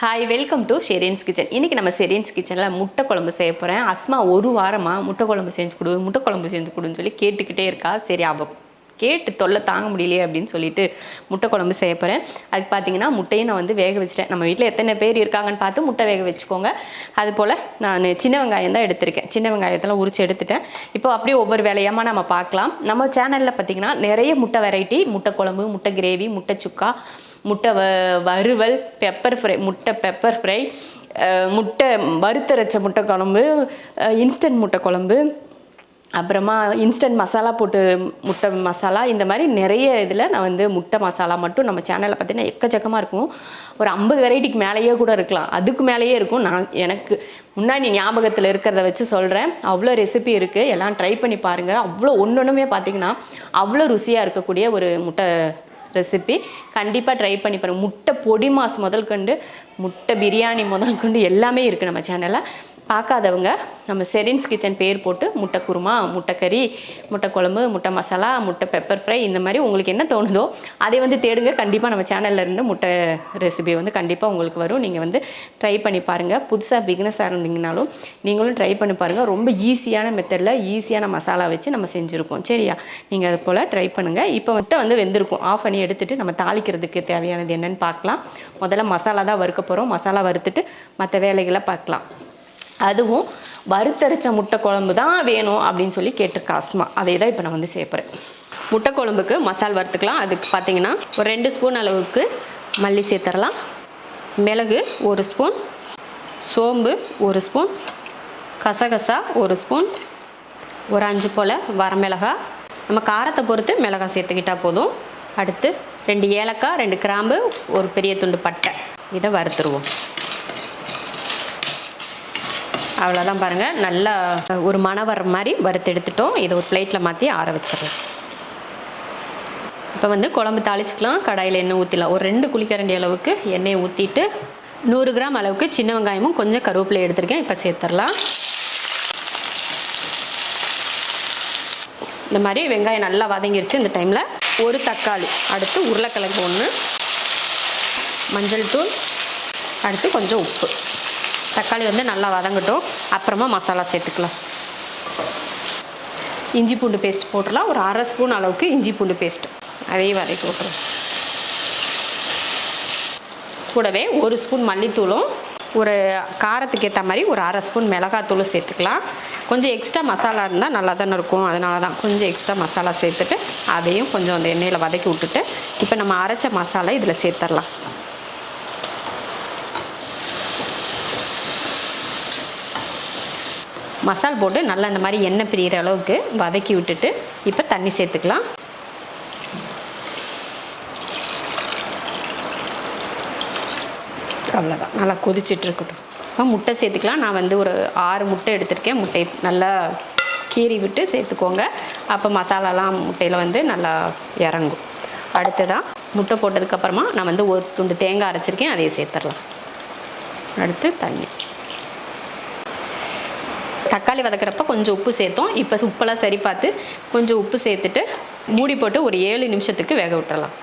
Hi, welcome to Shereen's kitchen. இன்றைக்கி நம்ம ஷெரீன்ஸ் கிச்சனில் முட்டை குழம்பு செய்ய போகிறேன். அஸ்மா ஒரு வாரமாக முட்டை குழம்பு செஞ்சு கொடுன்னு சொல்லி கேட்டுக்கிட்டே இருக்கா. சரி, அவள் கேட்டு தொல்லை தாங்க முடியலையே அப்படின்னு சொல்லிட்டு முட்டை குழம்பு செய்ய போகிறேன். அதுக்கு பார்த்தீங்கன்னா முட்டையும் நான் வந்து வேக வச்சுட்டேன். நம்ம வீட்டில் எத்தனை பேர் இருக்காங்கன்னு பார்த்து முட்டை வேக வச்சுக்கோங்க. அதுபோல் நான் சின்ன வெங்காயம் தான் எடுத்திருக்கேன். சின்ன வெங்காயத்தெல்லாம் உரித்து எடுத்துட்டேன். இப்போ அப்படியே ஒவ்வொரு வேலையமாக நம்ம பார்க்கலாம். நம்ம சேனலில் பார்த்திங்கன்னா நிறைய முட்டை வெரைட்டி, முட்டை குழம்பு, முட்டை கிரேவி, முட்டை சுக்கா, முட்டை வறுவல், பெப்பர் ஃப்ரை, முட்டை வறுத்தரைச்ச முட்டை குழம்பு, இன்ஸ்டன்ட் முட்டை குழம்பு, அப்புறமா இன்ஸ்டன்ட் மசாலா போட்டு முட்டை மசாலா, இந்த மாதிரி நிறைய இதில் நான் வந்து முட்டை மசாலா மட்டும் நம்ம சேனலில் பார்த்தீங்கன்னா எக்கச்சக்கமாக இருக்கும். ஒரு 50 வெரைட்டிக்கு மேலேயே கூட இருக்கலாம், அதுக்கு மேலேயே இருக்கும். நான் எனக்கு முன்னாடி ஞாபகத்தில் இருக்கிறத வச்சு சொல்கிறேன். அவ்வளோ ரெசிபி இருக்குது, எல்லாம் ட்ரை பண்ணி பாருங்கள். அவ்வளோ ஒன்றுமே பார்த்திங்கன்னா அவ்வளோ ருசியாக இருக்கக்கூடிய ஒரு முட்டை ரெசிபி. கண்டிப்பாக ட்ரை பண்ணி பாருங்கள். முட்டை பொடி மாஸ் முதல் கொண்டு முட்டை பிரியாணி முதல் கொண்டு எல்லாமே இருக்குது நம்ம சேனலில். பார்க்காதவங்க நம்ம ஷெரீன்ஸ் கிச்சன் பேர் போட்டு முட்டை குருமா, முட்டை கறி, முட்டை குழம்பு, முட்டை மசாலா, முட்டை பெப்பர் ஃப்ரை, இந்த மாதிரி உங்களுக்கு என்ன தோணுதோ அதை வந்து தேடுங்க. கண்டிப்பாக நம்ம சேனலில் இருந்து முட்டை ரெசிபி வந்து கண்டிப்பாக உங்களுக்கு வரும். நீங்கள் வந்து ட்ரை பண்ணி பாருங்கள். புதுசாக பிகினஸாக இருந்தீங்கனாலும் நீங்களும் ட்ரை பண்ணி பாருங்கள். ரொம்ப ஈஸியான மெத்தடில் ஈஸியான மசாலா வச்சு நம்ம செஞ்சுருக்கோம். சரியா, நீங்கள் அது போல் ட்ரை பண்ணுங்கள். இப்போ முட்டை வந்து வெந்திருக்கும். ஆஃப் பண்ணி எடுத்துகிட்டு நம்ம தாளிக்கிறதுக்கு தேவையானது என்னென்னு பார்க்கலாம். முதல்ல மசாலா தான் வறுக்க போகிறோம். மசாலா வறுத்துட்டு மற்ற வேலைகளை பார்க்கலாம். அதுவும் வறுத்தரைச்ச முட்டை குழம்பு தான் வேணும் அப்படின்னு சொல்லி கேட்டிருக்கா அஸ்மா. அதே தான் இப்போ நான் வந்து சேர்ப்பேன். முட்டை குழம்புக்கு மசால் வறுத்துக்கலாம். அதுக்கு பார்த்தீங்கன்னா ஒரு 2 ஸ்பூன் அளவுக்கு மல்லி சேர்த்துடலாம், மிளகு 1 ஸ்பூன், சோம்பு 1 ஸ்பூன், கசகசா 1 ஸ்பூன், ஒரு 5 போல் வரமிளகாய், நம்ம காரத்தை பொறுத்து மிளகாய் சேர்த்துக்கிட்டால் போதும். அடுத்து 2 ஏலக்காய், 2 கிராம்பு, ஒரு பெரிய துண்டு பட்டை. இதை வறுத்துருவோம். அவ்வளோதான் பாருங்கள், நல்லா ஒரு மணம் வர மாதிரி வறுத்து எடுத்துட்டோம். இதை ஒரு பிளேட்டில் மாற்றி ஆற வச்சிடலாம். இப்போ வந்து குழம்பு தாளிச்சிக்கலாம். கடாயில் எண்ணெய் ஊற்றிடலாம். ஒரு 2 குழிக்கரண்டி அளவுக்கு எண்ணெயை ஊற்றிட்டு 100 கிராம் அளவுக்கு சின்ன வெங்காயமும் கொஞ்சம் கருவேப்பிலை எடுத்துருக்கேன். இப்போ சேர்த்துடலாம். இந்த மாதிரி வெங்காயம் நல்லா வதங்கிருச்சு. இந்த டைமில் ஒரு தக்காளி, அடுத்து உருளைக்கிழங்கு 1, மஞ்சள் தூள், அடுத்து கொஞ்சம் உப்பு. தக்காளி வந்து நல்லா வதங்கட்டும். அப்புறமா மசாலா சேர்த்துக்கலாம். இஞ்சி பூண்டு பேஸ்ட் போட்டுடலாம். ஒரு 1/2 ஸ்பூன் அளவுக்கு இஞ்சி பூண்டு பேஸ்ட் அதையும் வதக்கி விட்டுறோம். கூடவே 1 ஸ்பூன் மல்லித்தூளும், ஒரு காரத்துக்கு ஏற்ற மாதிரி ஒரு 1/2 ஸ்பூன் மிளகாத்தூளும் சேர்த்துக்கலாம். கொஞ்சம் எக்ஸ்ட்ரா மசாலா இருந்தால் நல்லா தானே இருக்கும், அதனால தான் கொஞ்சம் எக்ஸ்ட்ரா மசாலா சேர்த்துட்டு அதையும் கொஞ்சம் அந்த எண்ணெயில் வதக்கி விட்டுட்டு இப்போ நம்ம அரைச்ச மசாலா இதில் சேர்த்துடலாம். மசால் போட்டு நல்லா இந்த மாதிரி எண்ணெய் பிரிகிற அளவுக்கு வதக்கி விட்டுட்டு இப்போ தண்ணி சேர்த்துக்கலாம். அவ்வளோதான், நல்லா கொதிச்சுட்டு இருக்கட்டும். இப்போ முட்டை சேர்த்துக்கலாம். நான் வந்து ஒரு 6 முட்டை எடுத்திருக்கேன். முட்டை நல்லா கீறி விட்டு சேர்த்துக்கோங்க. அப்போ மசாலாலாம் முட்டையில் வந்து நல்லா இறங்கும். அடுத்ததான் முட்டை போட்டதுக்கப்புறமா நான் வந்து ஒரு துண்டு தேங்காய் அரைச்சிருக்கேன், அதையே சேர்த்துடலாம். அடுத்து தண்ணி. தக்காளி வதக்கிறப்ப கொஞ்சம் உப்பு சேர்த்தோம். இப்போ உப்பெல்லாம் சரி பார்த்து கொஞ்சம் உப்பு சேர்த்துட்டு மூடி போட்டு ஒரு 7 நிமிஷத்துக்கு வேக விட்டுறலாம்.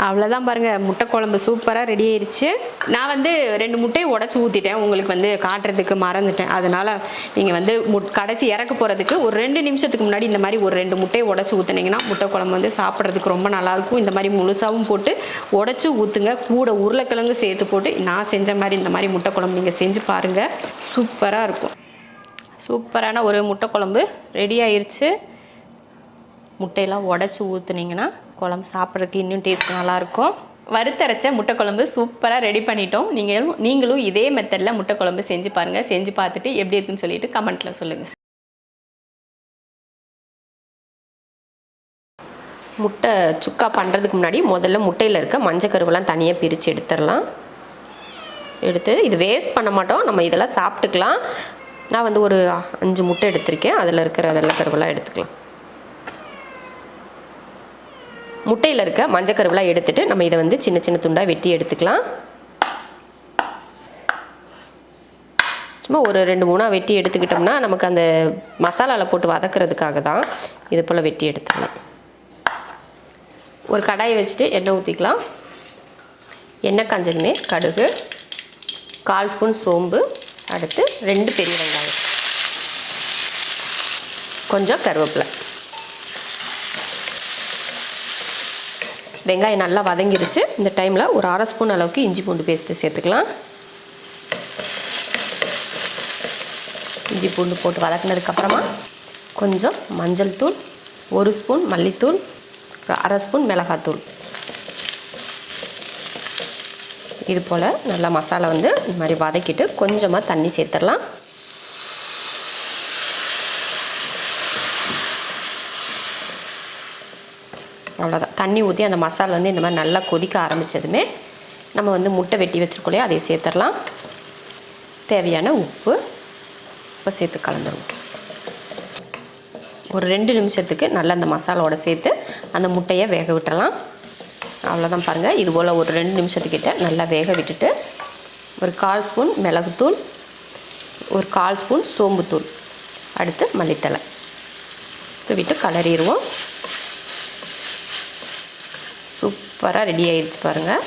அவ்வளோதான் பாருங்கள், முட்டை குழம்பு சூப்பராக ரெடி ஆயிடுச்சு. நான் வந்து 2 முட்டையை உடச்சி ஊற்றிட்டேன். உங்களுக்கு வந்து காட்டுறதுக்கு மறந்துட்டேன். அதனால் நீங்கள் வந்து கடைசி இறக்க போகிறதுக்கு ஒரு 2 நிமிஷத்துக்கு முன்னாடி இந்த மாதிரி ஒரு 2 முட்டையை உடச்சி ஊற்றுனீங்கன்னா முட்டை குழம்பு வந்து சாப்பிட்றதுக்கு ரொம்ப நல்லாயிருக்கும். இந்த மாதிரி முழுசாகவும் போட்டு உடச்சி ஊற்றுங்க. கூட உருளைக்கிழங்கு சேர்த்து போட்டு நான் செஞ்ச மாதிரி இந்த மாதிரி முட்டை குழம்பு நீங்கள் செஞ்சு பாருங்கள், சூப்பராக இருக்கும். சூப்பரான ஒரு முட்டை குழம்பு ரெடி ஆயிடுச்சு. முட்டையெல்லாம் உடச்சி ஊற்றுனீங்கன்னா குழம்பு சாப்பிட்றதுக்கு இன்னும் டேஸ்ட் நல்லாயிருக்கும். வறுத்தரைச்ச முட்டை குழம்பு சூப்பராக ரெடி பண்ணிட்டோம். நீங்களும் இதே மெத்தடில் முட்டை குழம்பு செஞ்சு பாருங்கள். செஞ்சு பார்த்துட்டு எப்படி இருக்குன்னு சொல்லிட்டு கமெண்ட்டில் சொல்லுங்கள். முட்டை சுக்கா பண்ணுறதுக்கு முன்னாடி முதல்ல முட்டையில் இருக்க மஞ்சள் கருவெல்லாம் தனியாக பிரித்து எடுத்துடலாம். எடுத்து இது வேஸ்ட் பண்ண மாட்டோம், நம்ம இதெல்லாம் சாப்பிட்டுக்கலாம். நான் வந்து ஒரு 5 முட்டை எடுத்திருக்கேன். அதில் இருக்கிற வெள்ளைக்கருவெல்லாம் எடுத்துக்கலாம். முட்டையில் இருக்க மஞ்சள் கருவெல்லாம் எடுத்துகிட்டு நம்ம இதை வந்து சின்ன சின்ன துண்டாக வெட்டி எடுத்துக்கலாம். சும்மா ஒரு 2-3 வெட்டி எடுத்துக்கிட்டோம்னா நமக்கு அந்த மசாலாவில் போட்டு வதக்கிறதுக்காக தான் இது போல் வெட்டி எடுத்துக்கலாம். ஒரு கடாயை வச்சுட்டு எண்ணெய் ஊற்றிக்கலாம். எண்ணெய் காஞ்சதுமே கடுகு, 1/4 ஸ்பூன் சோம்பு, அடுத்து 2 பெரிய வெங்காயம், கொஞ்சம் கருவேப்பிலை. வெங்காயம் நல்லா வதங்கிடுச்சு. இந்த டைமில் ஒரு 1/2 ஸ்பூன் அளவுக்கு இஞ்சி பூண்டு பேஸ்ட்டு சேர்த்துக்கலாம். இஞ்சி பூண்டு போட்டு வதக்குனதுக்கப்புறமா கொஞ்சம் மஞ்சள் தூள், 1 ஸ்பூன் மல்லித்தூள், 1/2 ஸ்பூன் மிளகாத்தூள். இது போல் நல்லா மசாலா வந்து இந்த மாதிரி வதக்கிட்டு கொஞ்சமாக தண்ணி சேர்த்துடலாம். அவ்வளோதான். தண்ணி ஊற்றி அந்த மசாலா வந்து இந்த மாதிரி நல்லா கொதிக்க ஆரம்பித்ததுமே நம்ம வந்து முட்டை வெட்டி வச்சுருக்கோலையே அதை சேர்த்துடலாம். தேவையான உப்பு சேர்த்து கலந்துருவோம். ஒரு 2 நிமிஷத்துக்கு நல்லா அந்த மசாலாவோட சேர்த்து அந்த முட்டையை வேக விட்டுறலாம். அவ்வளோதான் பாருங்கள். இது போல் ஒரு 2 நிமிஷத்துக்கிட்ட நல்லா வேக விட்டுட்டு ஒரு 1/4 ஸ்பூன் மிளகுத்தூள், ஒரு 1/4 ஸ்பூன் சோம்புத்தூள், அடுத்து மல்லித்தலை விட்டு கலரிடுவோம். சூப்பராக ரெடி ஆயிடுச்சு பாருங்கள்.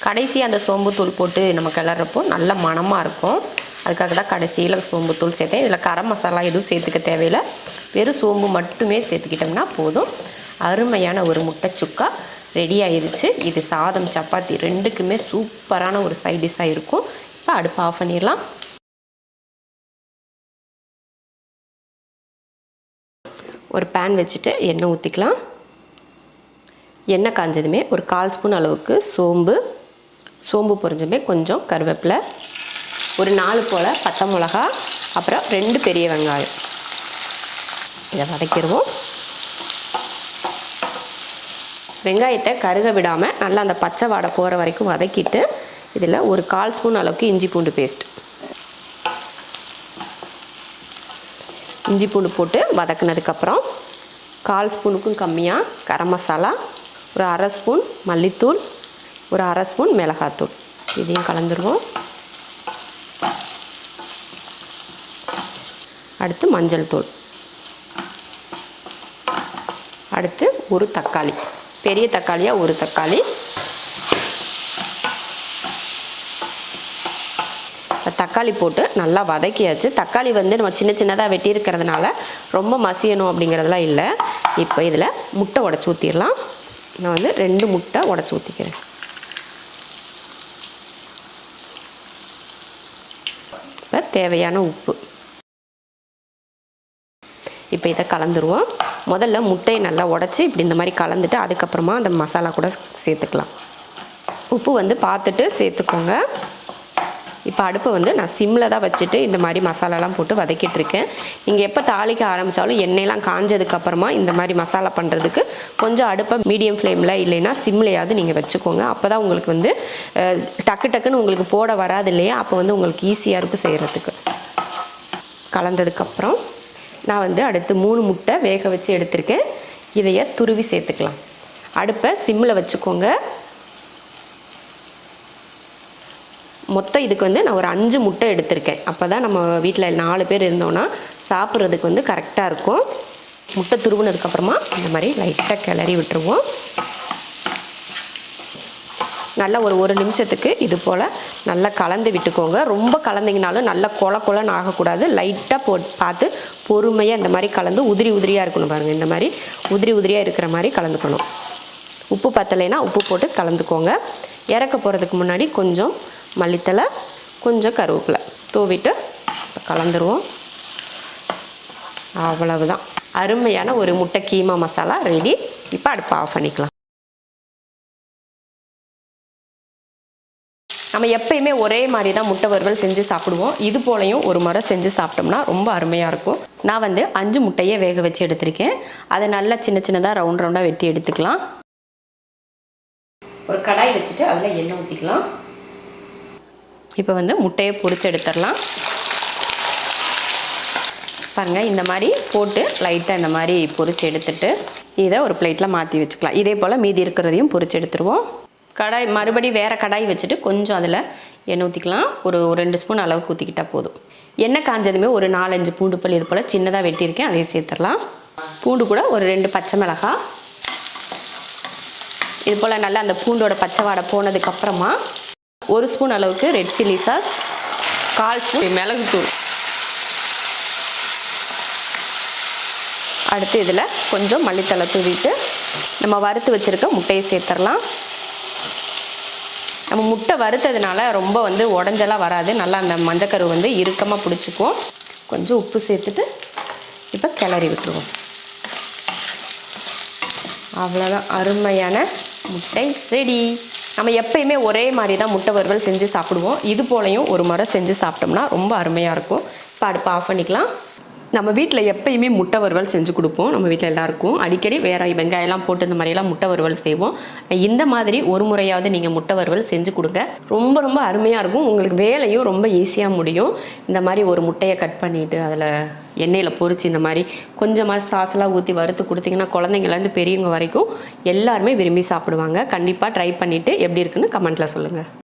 கடைசி அந்த சோம்புத்தூள் போட்டு நம்ம கிளறப்போ நல்ல மணமாக இருக்கும். அதுக்காக தான் கடைசியில் சோம்புத்தூள் சேர்த்தேன். இதில் கரம் மசாலா எதுவும் சேர்த்துக்க தேவையில்லை. வெறும் சோம்பு மட்டுமே சேர்த்துக்கிட்டோம்னா போதும். அருமையான ஒரு முட்டை சுக்கா ரெடி ஆயிடுச்சு. இது சாதம், சப்பாத்தி 2க்குமே சூப்பரான ஒரு சைட் டிஷ்ஷாக இருக்கும். இப்போ அடுப்பு ஆஃப் பண்ணிடலாம். ஒரு பேன் வச்சுட்டு எண்ணெய் ஊற்றிக்கலாம். எண்ணெய் காஞ்சதுமே ஒரு 1/4 ஸ்பூன் அளவுக்கு சோம்பு பொரிஞ்சதுமே கொஞ்சம் கருவேப்பிலை, ஒரு 4 போல் பச்சை மிளகா, அப்புறம் 2 பெரிய வெங்காயம். இதை வதக்கிடுவோம். வெங்காயத்தை கருக விடாமல் நல்லா அந்த பச்சை வாடை போகிற வரைக்கும் வதக்கிட்டு இதில் ஒரு 1/4 ஸ்பூன் அளவுக்கு இஞ்சி பூண்டு பேஸ்ட், இஞ்சி பூண்டு போட்டு வதக்குனதுக்கப்புறம் 1/4 ஸ்பூனுக்கும் கம்மியாக கரம் மசாலா, ஒரு 1/2 ஸ்பூன் மல்லித்தூள், ஒரு 1/2 ஸ்பூன் மிளகாத்தூள், இதையும் கலந்துருவோம். அடுத்து மஞ்சள் தூள், அடுத்து ஒரு தக்காளி, பெரிய தக்காளியாக ஒரு தக்காளி. தக்காளி போட்டு நல்லா வதக்கியாச்சு. தக்காளி வந்து நம்ம சின்ன சின்னதாக வெட்டி இருக்கிறதுனால ரொம்ப மசியணும் அப்படிங்கிறதுலாம் இல்லை. இப்போ இதில் முட்டை உடச்சி ஊற்றிடலாம். நான் வந்து 2 முட்டை உடச்சி ஊற்றிக்கிறேன். இப்போ தேவையான உப்பு. இப்போ இதை கலந்துருவோம். முதல்ல முட்டையை நல்லா உடச்சி இப்படி இந்த மாதிரி கலந்துட்டு அதுக்கப்புறமா அந்த மசாலா கூட சேர்த்துக்கலாம். உப்பு வந்து பார்த்துட்டு சேர்த்துக்கோங்க. இப்போ அடுப்பை வந்து நான் சிம்மில் தான் வச்சுட்டு இந்த மாதிரி மசாலாலாம் போட்டு வதக்கிட்டுருக்கேன். நீங்கள் எப்போ தாளிக்க ஆரம்பித்தாலும் எண்ணெயெலாம் காஞ்சதுக்கப்புறமா இந்த மாதிரி மசாலா பண்ணுறதுக்கு கொஞ்சம் அடுப்பை மீடியம் ஃப்ளேமில் இல்லைன்னா சிம்லையாவது நீங்கள் வச்சுக்கோங்க. அப்போ தான் உங்களுக்கு வந்து டக்குன்னு உங்களுக்கு போட வராது இல்லையா, அப்போ வந்து உங்களுக்கு ஈஸியாக இருக்கும் செய்கிறதுக்கு. கலந்ததுக்கப்புறம் நான் வந்து அடுத்து 3 முட்டை வேக வச்சு எடுத்திருக்கேன். இதையை துருவி சேர்த்துக்கலாம். அடுப்பை சிம்மில் வச்சுக்கோங்க. மொத்தம் இதுக்கு வந்து நான் ஒரு 5 முட்டை எடுத்திருக்கேன். அப்போ தான் நம்ம வீட்டில் 4 பேர் இருந்தோன்னா சாப்பிட்றதுக்கு வந்து கரெக்டாக இருக்கும். முட்டை துருவினதுக்கப்புறமா இந்த மாதிரி லைட்டாக கிளறி விட்டுருவோம். நல்லா ஒரு நிமிஷத்துக்கு இது போல் நல்லா கலந்து விட்டுக்கோங்க. ரொம்ப கலந்திங்கனாலும் நல்லா கொலன்னு ஆகக்கூடாது. லைட்டாக பார்த்து பொறுமையாக இந்த மாதிரி கலந்து உதிரியாக இருக்கணும் பாருங்கள். இந்த மாதிரி உதிரியாக இருக்கிற மாதிரி கலந்துக்கணும். உப்பு பத்தலைன்னா உப்பு போட்டு கலந்துக்கோங்க. இறக்க போகிறதுக்கு முன்னாடி கொஞ்சம் மல்லித்தலை, கொஞ்சம் கருவேப்பிலை தூவிட்டு கலந்துருவோம். அவ்வளவுதான். அருமையான ஒரு முட்டை கீமா மசாலா ரெடி. இப்போ அடுப்பை ஆஃப் பண்ணிக்கலாம். நம்ம எப்பயுமே ஒரே மாதிரி தான் முட்டை வறுவல் செஞ்சு சாப்பிடுவோம். இது போலையும் ஒரு முறை செஞ்சு சாப்பிட்டோம்னா ரொம்ப அருமையாக இருக்கும். நான் வந்து 5 முட்டையை வேக வச்சு எடுத்திருக்கேன். அதை நல்லா சின்னதாக ரவுண்டாக வெட்டி எடுத்துக்கலாம். ஒரு கடாய் வச்சுட்டு அதில் எண்ணெய் ஊற்றிக்கலாம். இப்போ வந்து முட்டையை பொரிச்சு எடுத்துடலாம். பாருங்கள், இந்த மாதிரி போட்டு லைட்டாக இந்த மாதிரி பொரிச்சு எடுத்துட்டு இதை ஒரு பிளேட்டில் மாற்றி வச்சுக்கலாம். இதே போல் மீதி இருக்கிறதையும் பொரிச்சு எடுத்துருவோம். மறுபடியும் வேறு கடாய் வச்சுட்டு கொஞ்சம் அதில் எண்ணெய் ஊற்றிக்கலாம். ஒரு 2 ஸ்பூன் அளவுக்கு ஊற்றிக்கிட்டால் போதும். எண்ணெய் காஞ்சதுமே ஒரு 4-5 பூண்டு பல் இது போல் சின்னதாக வெட்டியிருக்கேன், அதையும் சேர்த்துடலாம். பூண்டு கூட ஒரு 2 பச்சை மிளகாய், இது போல் நல்லா அந்த பூண்டோட பச்சை வாடை போனதுக்கப்புறமா 1 ஸ்பூன் அளவுக்கு ரெட் சில்லி சாஸ், 1/4 ஸ்பூன் மிளகுத்தூள், அடுத்து இதில் கொஞ்சம் மல்லித்தலை தூவிட்டு நம்ம வறுத்து வச்சுருக்க முட்டையை சேர்த்துடலாம். நம்ம முட்டை வறுத்ததுனால ரொம்ப வந்து உடஞ்செல்லாம் வராது, நல்லா அந்த மஞ்சக்கரு வந்து இறுக்கமாக பிடிச்சிக்குவோம். கொஞ்சம் உப்பு சேர்த்துட்டு இப்போ கிளறி விட்டுருவோம். அவ்வளோதான், அருமையான முட்டை ரெடி. நம்ம எப்பயுமே ஒரே மாதிரி தான் முட்டை வறுவல் செஞ்சு சாப்பிடுவோம். இது போலையும் ஒரு முறை செஞ்சு சாப்பிட்டோம்னா ரொம்ப அருமையாக இருக்கும். இப்போ அடுப்பை ஆஃப் பண்ணிக்கலாம். நம்ம வீட்டில் எப்பயுமே முட்டை வறுவல் செஞ்சு கொடுப்போம். நம்ம வீட்டில் எல்லாருக்கும் அடிக்கடி வேறு வெங்காயம்லாம் போட்டு இந்த மாதிரியெல்லாம் முட்டை வறுவல் செய்வோம். இந்த மாதிரி ஒரு முறையாவது நீங்கள் முட்டை வறுவல் செஞ்சு கொடுங்க. ரொம்ப ரொம்ப அருமையாக இருக்கும். உங்களுக்கு வேலையும் ரொம்ப ஈஸியாக முடியும். இந்த மாதிரி ஒரு முட்டையை கட் பண்ணிவிட்டு அதில் எண்ணெயில் பொரித்து இந்த மாதிரி கொஞ்சமாக சாஸ்லாம் ஊற்றி வறுத்து கொடுத்தீங்கன்னா குழந்தைங்கலேருந்து பெரியவங்க வரைக்கும் எல்லாருமே விரும்பி சாப்பிடுவாங்க. கண்டிப்பாக ட்ரை பண்ணிவிட்டு எப்படி இருக்குன்னு கமெண்ட்டில் சொல்லுங்கள்.